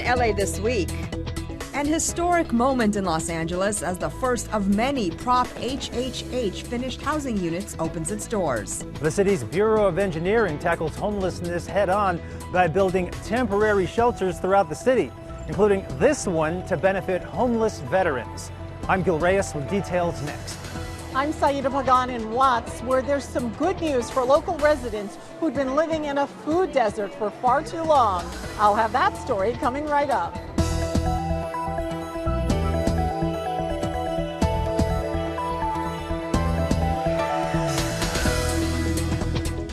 LA This Week. An historic moment in Los Angeles as the first of many Prop HHH finished housing units opens its doors. The city's Bureau of Engineering tackles homelessness head-on by building temporary shelters throughout the city, including this one to benefit homeless veterans. I'm Gil Reyes with details next. I'm Saida Pagan in Watts, where there's some good news for local residents who'd been living in a food desert for far too long. I'll have that story coming right up.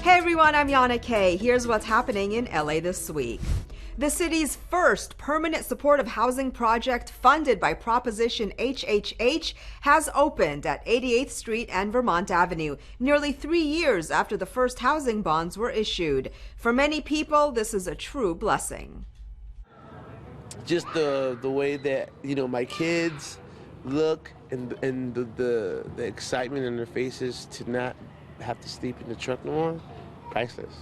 Hey everyone, I'm Yana Kay. Here's what's happening in LA this week. The city's first permanent supportive housing project funded by Proposition HHH has opened at 88th Street and Vermont Avenue, nearly 3 years after the first housing bonds were issued. For many people, this is a true blessing. Just the way that, my kids look and the excitement in their faces to not have to sleep in the truck no more, priceless.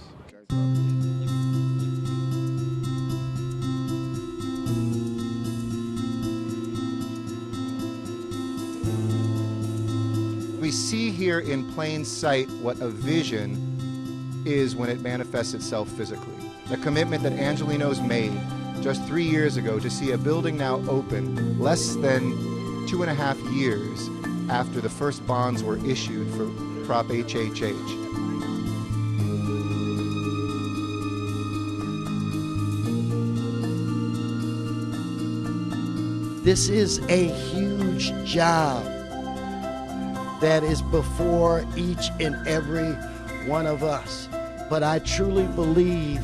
We see here in plain sight what a vision is when it manifests itself physically. The commitment that Angelenos made just 3 years ago to see a building now open less than 2.5 years after the first bonds were issued for Prop HHH. This is a huge job that is before each and every one of us. But I truly believe,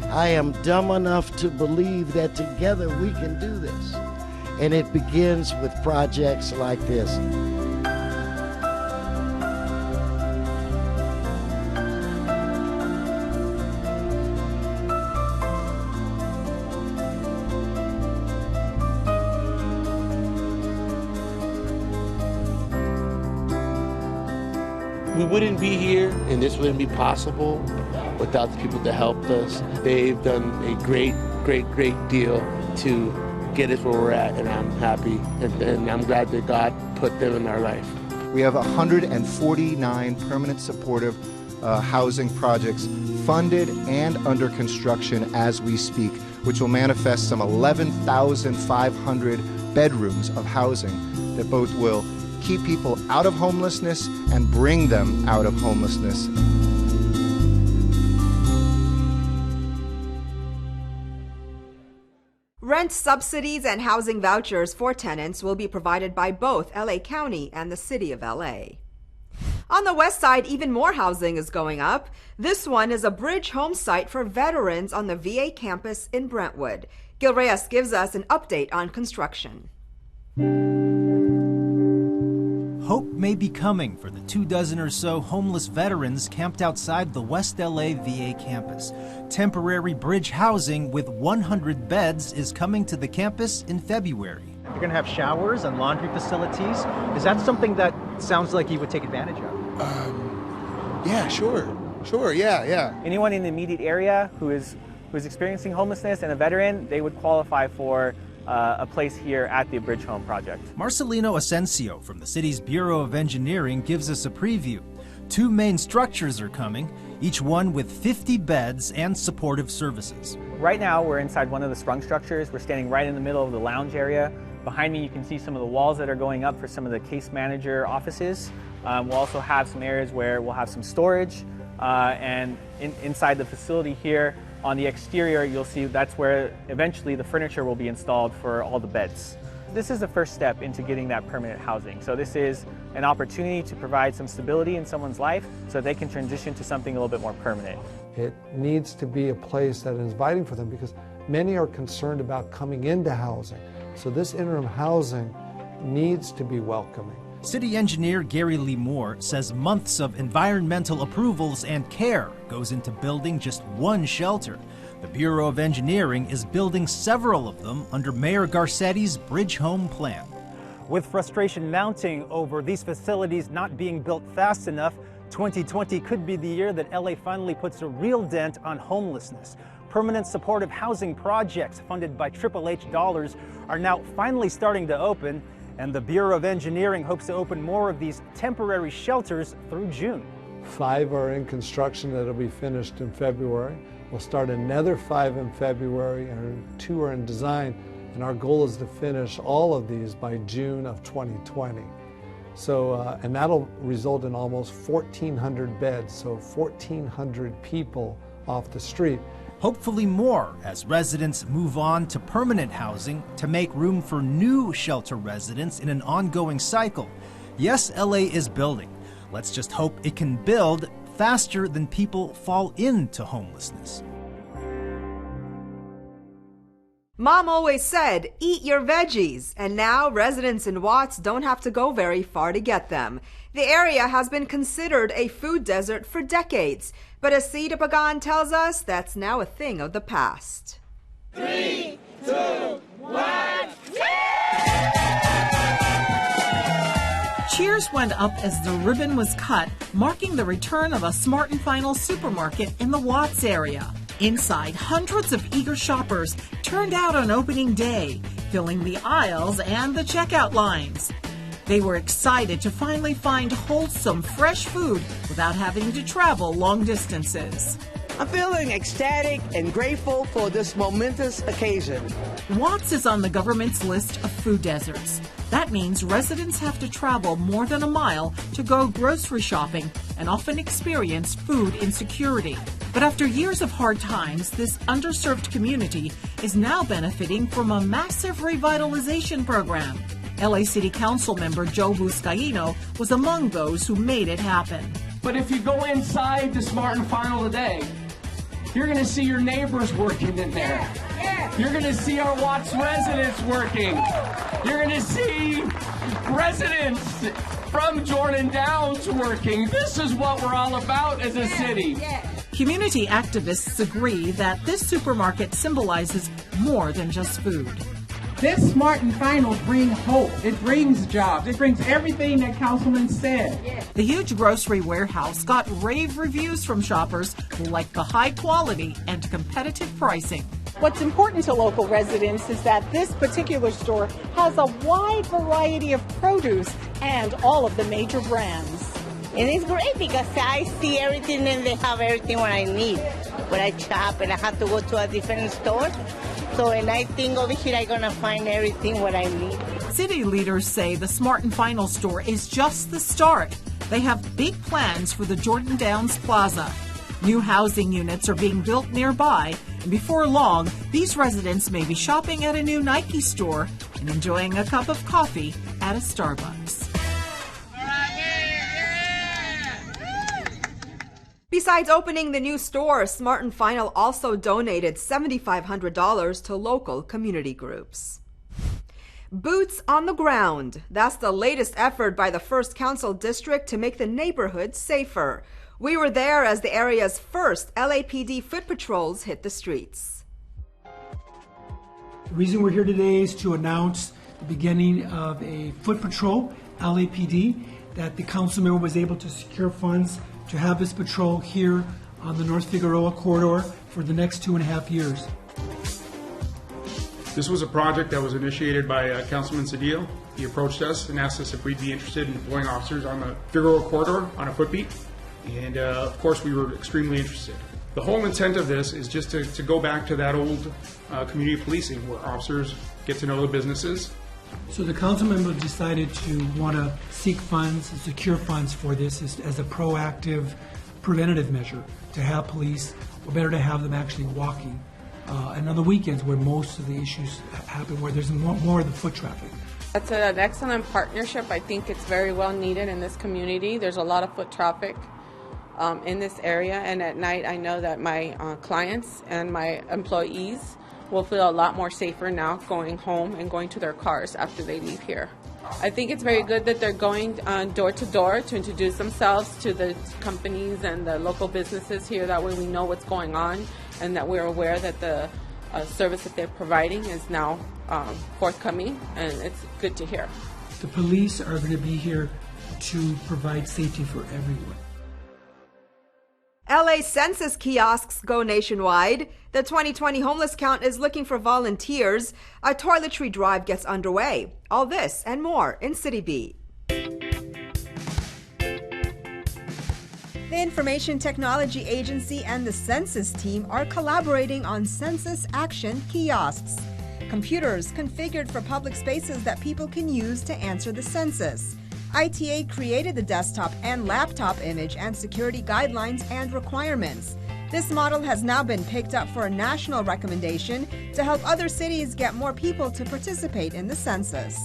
I am dumb enough to believe that together we can do this. And it begins with projects like this. We wouldn't be here, and this wouldn't be possible without the people that helped us. They've done a great deal to get us where we're at, and I'm happy, and I'm glad that God put them in our life. We have 149 permanent supportive housing projects funded and under construction as we speak, which will manifest some 11,500 bedrooms of housing that both will keep people out of homelessness and bring them out of homelessness. Rent subsidies and housing vouchers for tenants will be provided by both LA County and the City of LA. On the west side, even more housing is going up. This one is a bridge home site for veterans on the VA campus in Brentwood. Gil Reyes gives us an update on construction. Hope may be coming for the 24 or so homeless veterans camped outside the West LA VA campus. Temporary bridge housing with 100 beds is coming to the campus in February. You're going to have showers and laundry facilities. Is that something that sounds like you would take advantage of? Yeah, sure, yeah. Anyone in the immediate area who is experiencing homelessness and a veteran, they would qualify for a place here at the Bridge Home Project. Marcelino Asensio from the city's Bureau of Engineering gives us a preview. 2 main structures are coming, each one with 50 beds and supportive services. Right now we're inside one of the sprung structures. We're standing right in the middle of the lounge area. Behind me you can see some of the walls that are going up for some of the case manager offices. We'll also have some areas where we'll have some storage, and inside the facility here, on the exterior, you'll see that's where eventually the furniture will be installed for all the beds. This is the first step into getting that permanent housing. So this is an opportunity to provide some stability in someone's life so they can transition to something a little bit more permanent. It needs to be a place that is inviting for them because many are concerned about coming into housing. So this interim housing needs to be welcoming. City engineer Gary Lee Moore says months of environmental approvals and care goes into building just one shelter. The Bureau of Engineering is building several of them under Mayor Garcetti's Bridge Home plan. With frustration mounting over these facilities not being built fast enough, 2020 could be the year that LA finally puts a real dent on homelessness. permanent supportive housing projects funded by Triple H dollars are now finally starting to open, and the Bureau of Engineering hopes to open more of these temporary shelters through June. 5 are in construction that'll be finished in February. We'll start another 5 in February, and 2 are in design, and our goal is to finish all of these by June of 2020. So, and that'll result in almost 1,400 beds, so 1,400 people off the street. Hopefully more as residents move on to permanent housing to make room for new shelter residents in an ongoing cycle. Yes, LA is building. Let's just hope it can build faster than people fall into homelessness. Mom always said, eat your veggies, and now residents in Watts don't have to go very far to get them. The area has been considered a food desert for decades, but as Cita Pagan tells us, that's now a thing of the past. 3, 2, 1, Cheers went up as the ribbon was cut, marking the return of a Smart & Final supermarket in the Watts area. Inside, hundreds of eager shoppers turned out on opening day, filling the aisles and the checkout lines. They were excited to finally find wholesome, fresh food without having to travel long distances. I'm feeling ecstatic and grateful for this momentous occasion. Watts is on the government's list of food deserts. That means residents have to travel more than a mile to go grocery shopping and often experience food insecurity. But after years of hard times, this underserved community is now benefiting from a massive revitalization program. LA City Council member Joe Buscaino was among those who made it happen. But if you go inside the Smart & Final today, you're going to see your neighbors working in there. You're going to see our Watts residents working. You're going to see residents from Jordan Downs working. This is what we're all about as a city. Community activists agree that this supermarket symbolizes more than just food. This Smart & Final brings hope. It brings jobs. It brings everything that Councilman said. The huge grocery warehouse got rave reviews from shoppers who like the high quality and competitive pricing. What's important to local residents is that this particular store has a wide variety of produce and all of the major brands. And it's great because I see everything and they have everything what I need. When I shop and I have to go to a different store. So and I think over here I'm going to find everything what I need. City leaders say the Smart & Final store is just the start. They have big plans for the Jordan Downs Plaza. New housing units are being built nearby, and before long, these residents may be shopping at a new Nike store and enjoying a cup of coffee at a Starbucks. Besides opening the new store, Smart & Final also donated $7,500 to local community groups. Boots on the ground. That's the latest effort by the 1st Council District to make the neighborhood safer. We were there as the area's first LAPD foot patrols hit the streets. The reason we're here today is to announce the beginning of a foot patrol, LAPD, that the council member was able to secure funds to have this patrol here on the North Figueroa corridor for the next 2.5 years. This was a project that was initiated by Councilman Cedillo. He approached us and asked us if we'd be interested in deploying officers on the Figueroa corridor on a foot beat. And of course we were extremely interested. The whole intent of this is just to go back to that old community policing where officers get to know the businesses. So the council member decided to want to seek funds, secure funds for this as a proactive, preventative measure to have police, or better to have them actually walking. And on the weekends where most of the issues happen, where there's more of the foot traffic. That's an excellent partnership. I think it's very well needed in this community. There's a lot of foot traffic in this area, and at night I know that my clients and my employees will feel a lot more safer now going home and going to their cars after they leave here. I think it's very good that they're going door to door to introduce themselves to the companies and the local businesses here. That way we know what's going on and that we're aware that the service that they're providing is now forthcoming, and it's good to hear. The police are going to be here to provide safety for everyone. LA Census Kiosks go nationwide. The 2020 homeless count is looking for volunteers. A toiletry drive gets underway. All this and more in City Beat. The Information Technology Agency and the Census team are collaborating on Census Action Kiosks. Computers configured for public spaces that people can use to answer the census. ITA created the desktop and laptop image and security guidelines and requirements. This model has now been picked up for a national recommendation to help other cities get more people to participate in the census.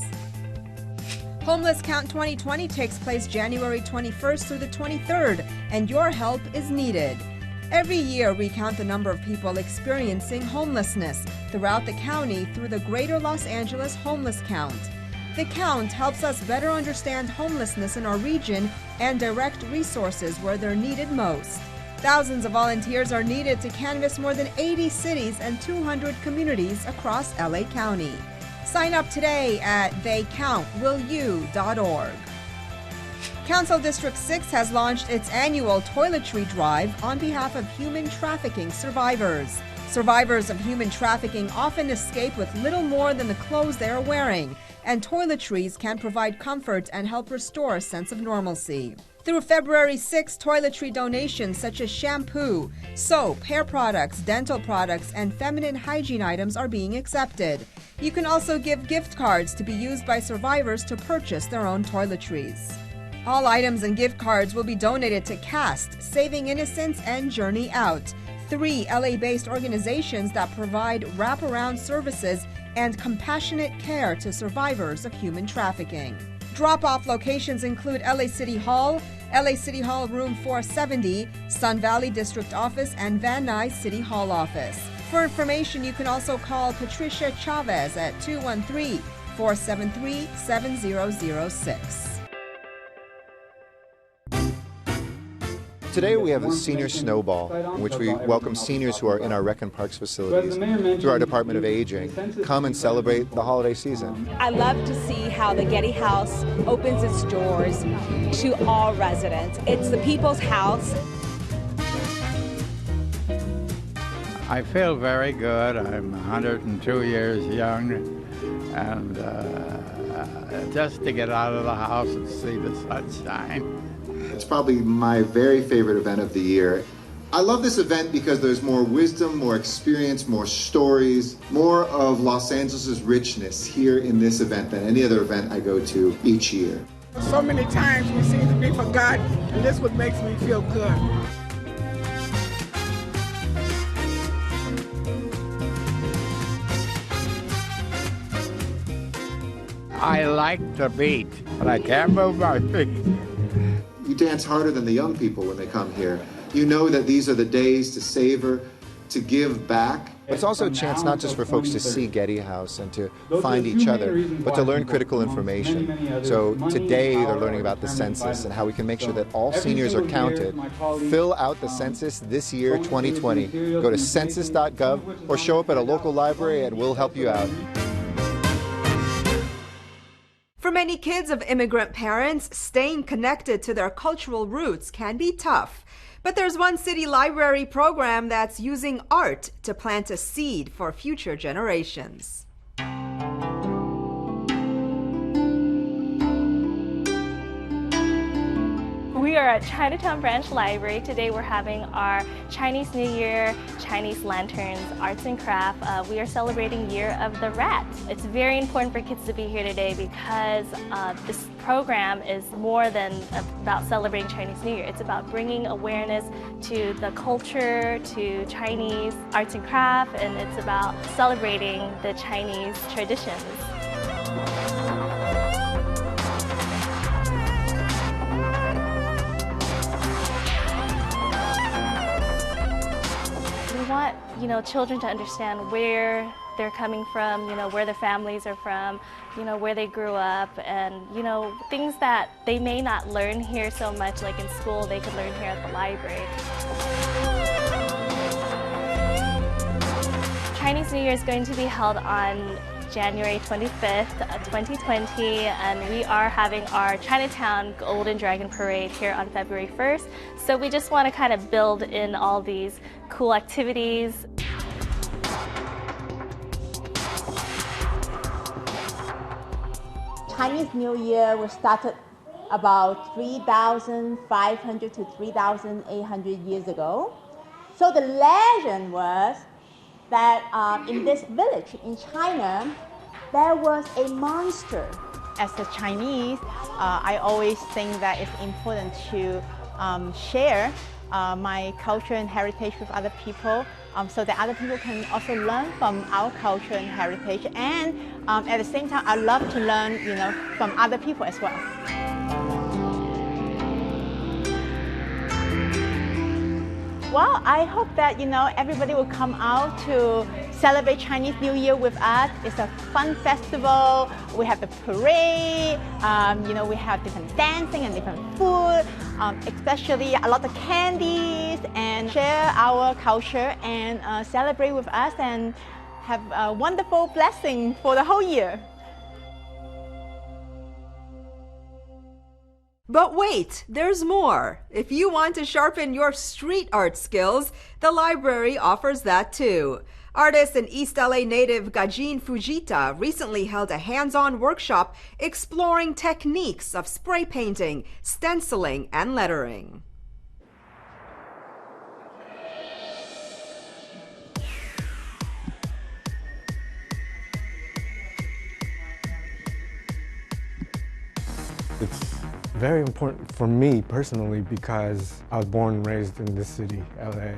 Homeless Count 2020 takes place January 21st through the 23rd, and your help is needed. Every year, we count the number of people experiencing homelessness throughout the county through the Greater Los Angeles Homeless Count. The count helps us better understand homelessness in our region and direct resources where they're needed most. Thousands of volunteers are needed to canvass more than 80 cities and 200 communities across LA County. Sign up today at theycountwillyou.org. Council District 6 has launched its annual toiletry drive on behalf of human trafficking survivors. Survivors of human trafficking often escape with little more than the clothes they are wearing, and toiletries can provide comfort and help restore a sense of normalcy. Through February 6, toiletry donations such as shampoo, soap, hair products, dental products, and feminine hygiene items are being accepted. You can also give gift cards to be used by survivors to purchase their own toiletries. All items and gift cards will be donated to CAST, Saving Innocence, and Journey Out, 3 LA-based organizations that provide wraparound services and compassionate care to survivors of human trafficking. Drop-off locations include LA City Hall Room 470, Sun Valley District Office, and Van Nuys City Hall Office. For information, you can also call Patricia Chavez at 213-473-7006. Today we have a senior Snowball, in which we welcome seniors who are in our Rec and Parks facilities through our Department of Aging. Come and celebrate the holiday season. I love to see how the Getty House opens its doors to all residents. It's the people's house. I feel very good. I'm 102 years young, and just to get out of the house and see the sunshine. It's probably my very favorite event of the year. I love this event because there's more wisdom, more experience, more stories, more of Los Angeles' richness here in this event than any other event I go to each year. So many times we seem to be forgotten, and this is what makes me feel good. I like to beat, but I can't move my feet. You dance harder than the young people when they come here. You know that these are the days to savor, to give back. It's also a chance not just for folks to see Getty House and to find each other, but to learn critical information. So today they're learning about the census and how we can make sure that all seniors are counted. Fill out the census this year, 2020. Go to census.gov or show up at a local library and we'll help you out. For many kids of immigrant parents, staying connected to their cultural roots can be tough. But there's one city library program that's using art to plant a seed for future generations. We are at Chinatown Branch Library. Today we're having our Chinese New Year, Chinese Lanterns, Arts and Craft. We are celebrating Year of the Rat. It's very important for kids to be here today because this program is more than about celebrating Chinese New Year. It's about bringing awareness to the culture, to Chinese arts and craft, and it's about celebrating the Chinese traditions. We want, children to understand where they're coming from, where their families are from, where they grew up, and, things that they may not learn here so much, like in school, they could learn here at the library. Chinese New Year is going to be held on January 25th, 2020, and we are having our Chinatown Golden Dragon Parade here on February 1st. So we just want to kind of build in all these cool activities. Chinese New Year was started about 3,500 to 3,800 years ago. So the legend was that in this village in China, there was a monster. As a Chinese, I always think that it's important to share my culture and heritage with other people, so that other people can also learn from our culture and heritage. And at the same time, I love to learn, from other people as well. Well, I hope that, everybody will come out to celebrate Chinese New Year with us. It's a fun festival. We have the parade, we have different dancing and different food, especially a lot of candies, and share our culture and celebrate with us and have a wonderful blessing for the whole year. But wait, there's more. If you want to sharpen your street art skills, the library offers that too. Artist and East LA native Gajin Fujita recently held a hands-on workshop exploring techniques of spray painting, stenciling, and lettering. It's very important for me personally because I was born and raised in this city, LA,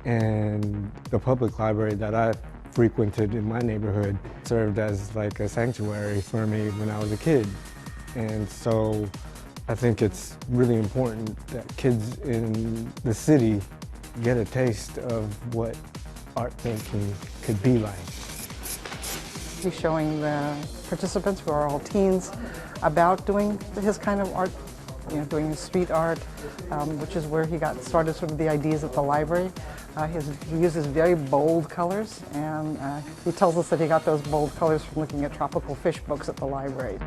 and the public library that I frequented in my neighborhood served as like a sanctuary for me when I was a kid. And so I think it's really important that kids in the city get a taste of what art thinking could be like. He's showing the participants, who are all teens, about doing his kind of art, doing street art, which is where he got started, sort of the ideas at the library. He uses very bold colors, and he tells us that he got those bold colors from looking at tropical fish books at the library.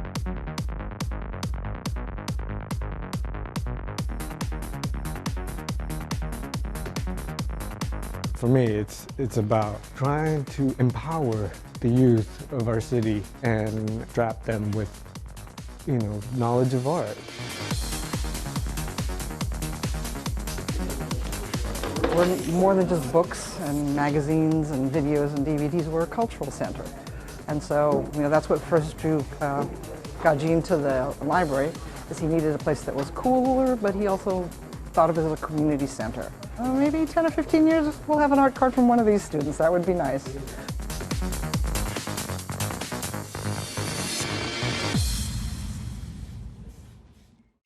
For me, it's about trying to empower the youth of our city and strap them with, knowledge of art. We're more than just books and magazines and videos and DVDs. We're a cultural center. And so, that's what first drew Gajin to the library, is he needed a place that was cooler, but he also thought of it as a community center. Maybe 10 or 15 years, we'll have an art card from one of these students. That would be nice.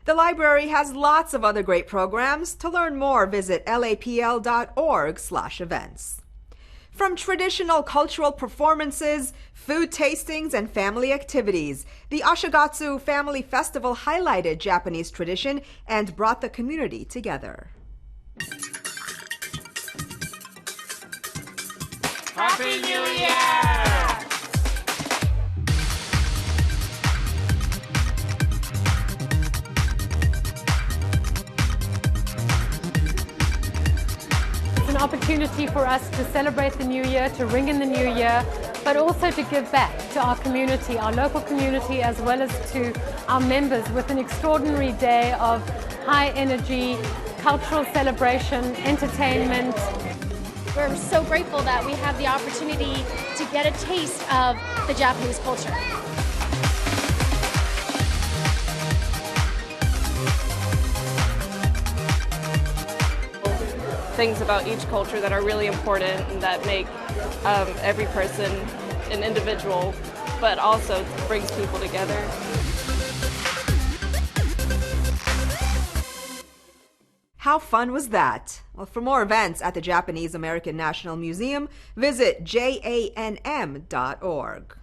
The library has lots of other great programs. To learn more, visit lapl.org/events. From traditional cultural performances, food tastings, and family activities, the Shigatsu Family Festival highlighted Japanese tradition and brought the community together. Happy New Year! An opportunity for us to celebrate the new year, to ring in the new year, but also to give back to our community, our local community, as well as to our members, with an extraordinary day of high energy, cultural celebration, entertainment. We're so grateful that we have the opportunity to get a taste of the Japanese culture. Things about each culture that are really important and that make every person an individual, but also brings people together. How fun was that? Well, for more events at the Japanese American National Museum, visit janm.org.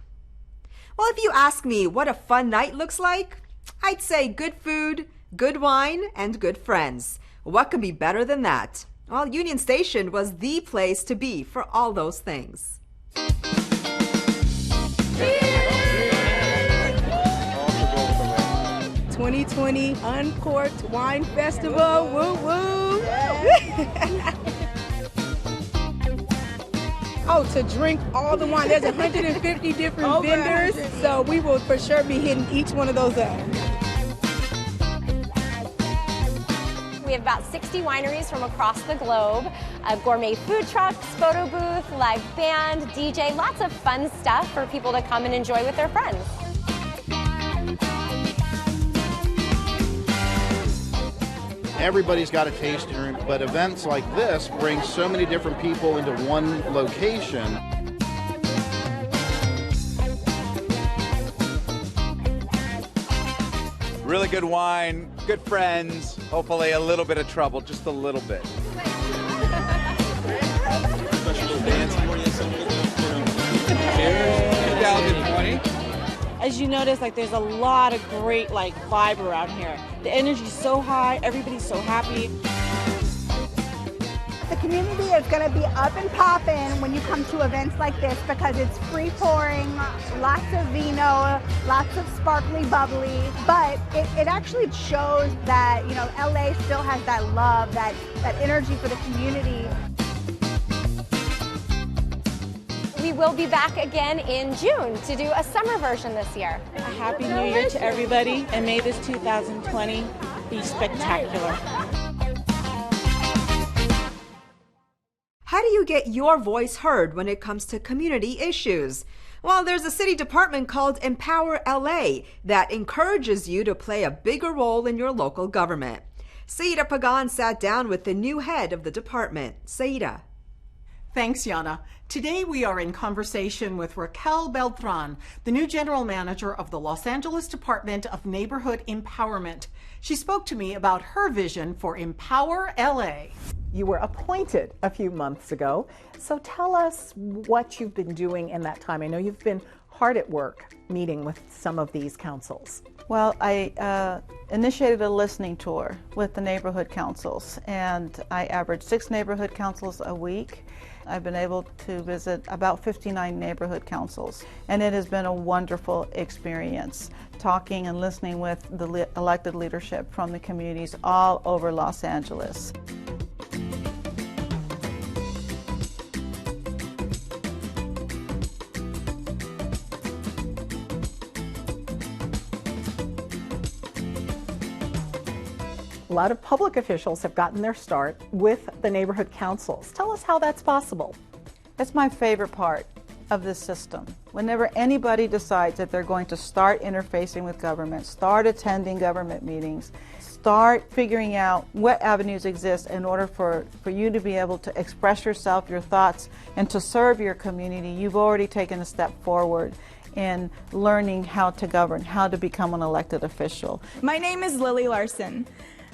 Well, if you ask me what a fun night looks like, I'd say good food, good wine, and good friends. What could be better than that? Well, Union Station was the place to be for all those things. Yeah. 2020 Uncorked Wine Festival. Woo woo! Oh, to drink all the wine. There's 150 different vendors, so we will for sure be hitting each one of those up. We have about 60 wineries from across the globe, gourmet food trucks, photo booth, live band, DJ, lots of fun stuff for people to come and enjoy with their friends. Everybody's got a tasting room, but events like this bring so many different people into one location. Really good wine, good friends, hopefully a little bit of trouble, just a little bit. As you notice, there's a lot of great vibe around here. The energy's so high, everybody's so happy. The community is going to be up and popping when you come to events like this because it's free pouring, lots of vino, lots of sparkly bubbly, but it actually shows that, LA still has that love, that energy for the community. We will be back again in June to do a summer version this year. A Happy New Year to everybody, and may this 2020 be spectacular. How do you get your voice heard when it comes to community issues? Well, there's a city department called Empower LA that encourages you to play a bigger role in your local government. Saida Pagan sat down with the new head of the department. Saida. Thanks, Yana. Today we are in conversation with Raquel Beltran, the new general manager of the Los Angeles Department of Neighborhood Empowerment. She spoke to me about her vision for Empower LA. You were appointed a few months ago, so tell us what you've been doing in that time. I know you've been hard at work meeting with some of these councils. Well, I initiated a listening tour with the neighborhood councils, and I averaged 6 neighborhood councils a week. I've been able to visit about 59 neighborhood councils, and it has been a wonderful experience talking and listening with the elected leadership from the communities all over Los Angeles. A lot of public officials have gotten their start with the neighborhood councils. Tell us how that's possible. That's my favorite part of this system. Whenever anybody decides that they're going to start interfacing with government, start attending government meetings, start figuring out what avenues exist in order for you to be able to express yourself, your thoughts, and to serve your community, you've already taken a step forward in learning how to govern, how to become an elected official. My name is Lily Larson.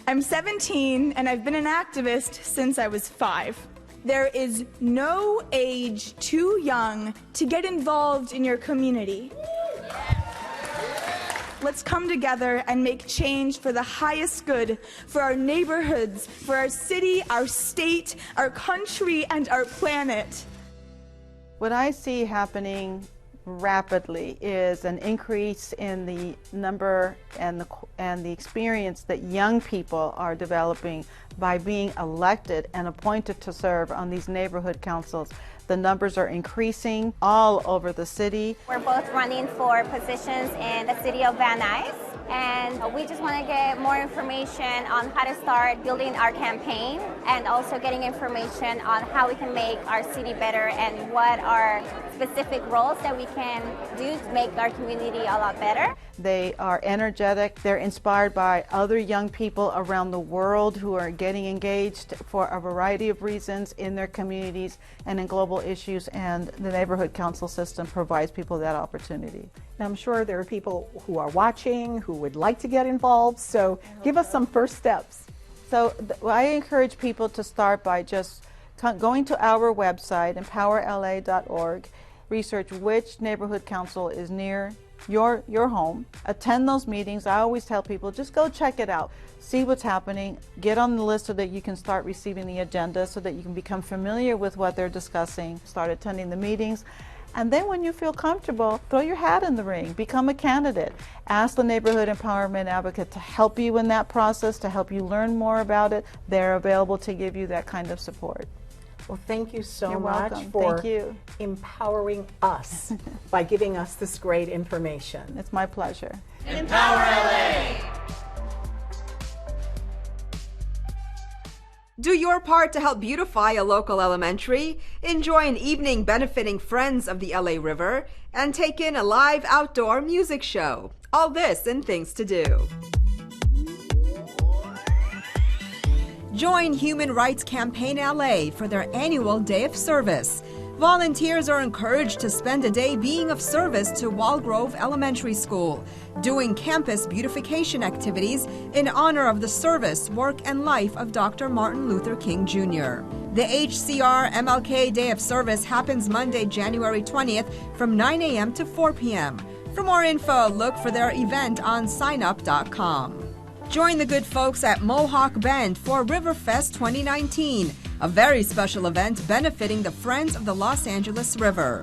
I'm 17 and I've been an activist since I was 5. There is no age too young to get involved in your community. Let's come together and make change for the highest good, for our neighborhoods, for our city, our state, our country, and our planet. What I see happening rapidly is an increase in the number and the experience that young people are developing by being elected and appointed to serve on these neighborhood councils. The numbers are increasing all over the city. We're both running for positions in the city of Van Nuys, and we just want to get more information on how to start building our campaign and also getting information on how we can make our city better and what are specific roles that we can do to make our community a lot better. They are energetic. They're inspired by other young people around the world who are getting engaged for a variety of reasons in their communities and in global issues, and the neighborhood council system provides people that opportunity. Now, I'm sure there are people who are watching who would like to get involved, so give us some first steps. So I encourage people to start by just going to our website, empowerla.org, research which neighborhood council is near your home, attend those meetings. I always tell people, just go check it out, see what's happening, get on the list so that you can start receiving the agenda, so that you can become familiar with what they're discussing, start attending the meetings, And then when you feel comfortable, throw your hat in the ring, become a candidate. Ask the Neighborhood Empowerment Advocate to help you in that process, to help you learn more about it. They're available to give you that kind of support. Well, thank you so You're much welcome. for Thank you. empowering us by giving us this great information. It's my pleasure. Empower LA! Do your part to help beautify a local elementary, enjoy an evening benefiting Friends of the LA River, and take in a live outdoor music show. All this and things to do. Join Human Rights Campaign LA for their annual Day of Service. Volunteers are encouraged to spend a day being of service to Wallgrove Elementary School, doing campus beautification activities in honor of the service, work, and life of Dr. Martin Luther King Jr. The HCR MLK Day of Service happens Monday, January 20th from 9 a.m. to 4 p.m. For more info, look for their event on signup.com. Join the good folks at Mohawk Bend for Riverfest 2019, a very special event benefiting the Friends of the Los Angeles River.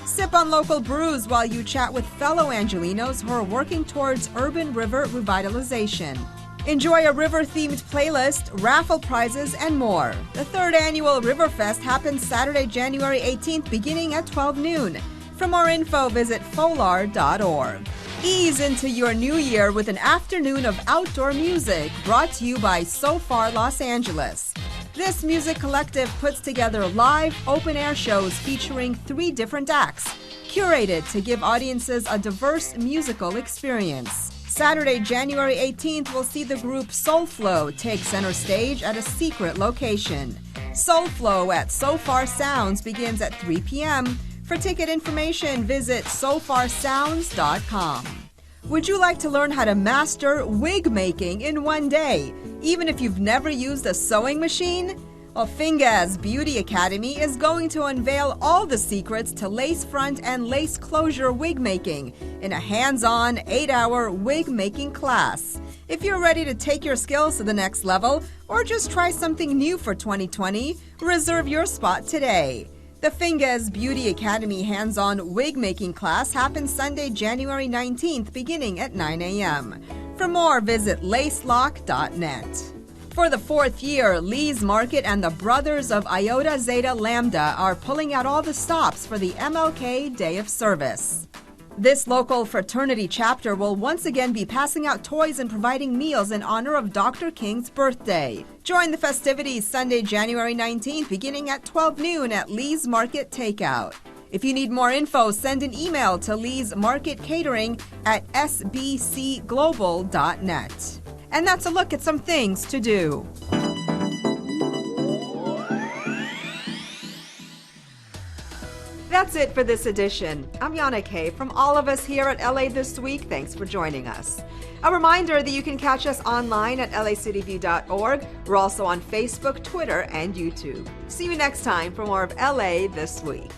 Sip on local brews while you chat with fellow Angelinos who are working towards urban river revitalization. Enjoy a river-themed playlist, raffle prizes, and more. The third annual Riverfest happens Saturday, January 18th, beginning at 12 noon. For more info, visit folar.org. Ease into your new year with an afternoon of outdoor music brought to you by So Far Los Angeles. This music collective puts together live, open-air shows featuring 3 different acts, curated to give audiences a diverse musical experience. Saturday, January 18th, we'll see the group Soulflow take center stage at a secret location. Soulflow at So Far Sounds begins at 3 p.m. For ticket information, visit sofarsounds.com. Would you like to learn how to master wig making in one day, even if you've never used a sewing machine? Well, Finga's Beauty Academy is going to unveil all the secrets to lace front and lace closure wig making in a hands-on 8-hour wig making class. If you're ready to take your skills to the next level or just try something new for 2020, reserve your spot today. The Finga's Beauty Academy hands-on wig-making class happens Sunday, January 19th, beginning at 9 a.m. For more, visit lacelock.net. For the 4th year, Lee's Market and the Brothers of Iota Zeta Lambda are pulling out all the stops for the MLK Day of Service. This local fraternity chapter will once again be passing out toys and providing meals in honor of Dr. King's birthday. Join the festivities Sunday, January 19th, beginning at 12 noon at Lee's Market Takeout. If you need more info, send an email to Lee's Market Catering at sbcglobal.net. And that's a look at some things to do. That's it for this edition. I'm Yana Kay. From all of us here at LA This Week, thanks for joining us. A reminder that you can catch us online at lacityview.org. We're also on Facebook, Twitter, and YouTube. See you next time for more of LA This Week.